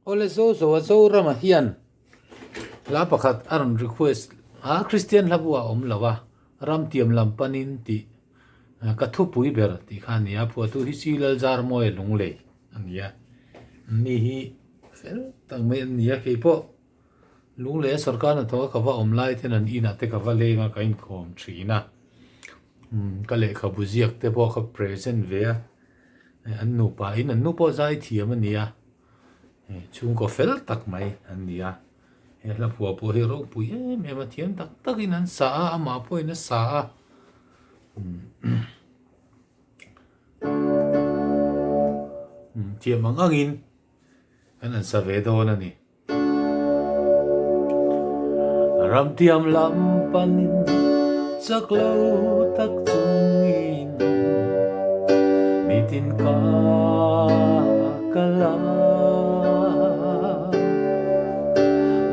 ole zo rama hian la pakhat aron request Christian labua lawa Ramtiam lam panin ti ka thupui ber ti khania phuatu hi silal jar moi lungle ania ni hi fel tang me ania ke po lungle sarkar na tho ka wa lai then an ina te ka wa le nga kain khom thina ka le kha buziak te po kha present ve an nu pa in an nu po zai thiam ania chung ko fel tak mai ania la phua po hi ro pui me ma thiam tak tak in an sa ama po in sa thiam ang angin kan an sa ve do na ni Ramtiam lam panin chaklo tak chungin mitin ka kala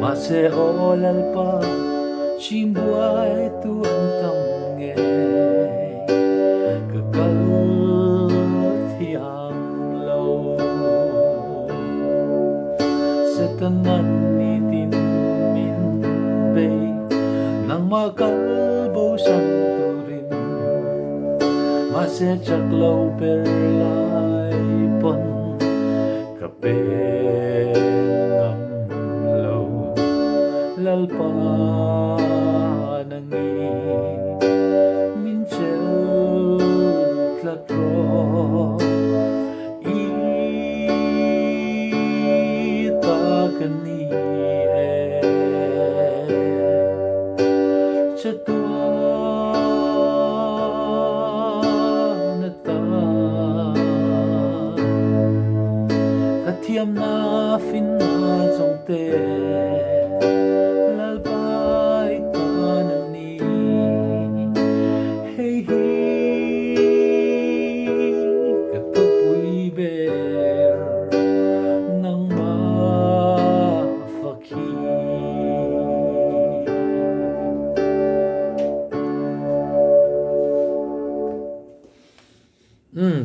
mase olal pa chimbuai tu antam nge kakal thiam lo setanan nitin min be nang makal bo san turin mase chaklo per lai pon kape lalpa nangi min chel tlatro I ta kani chatua na ta kathiam na fin na jong te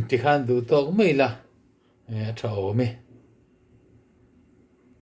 thì khan đủ to cũng mấy là thầu me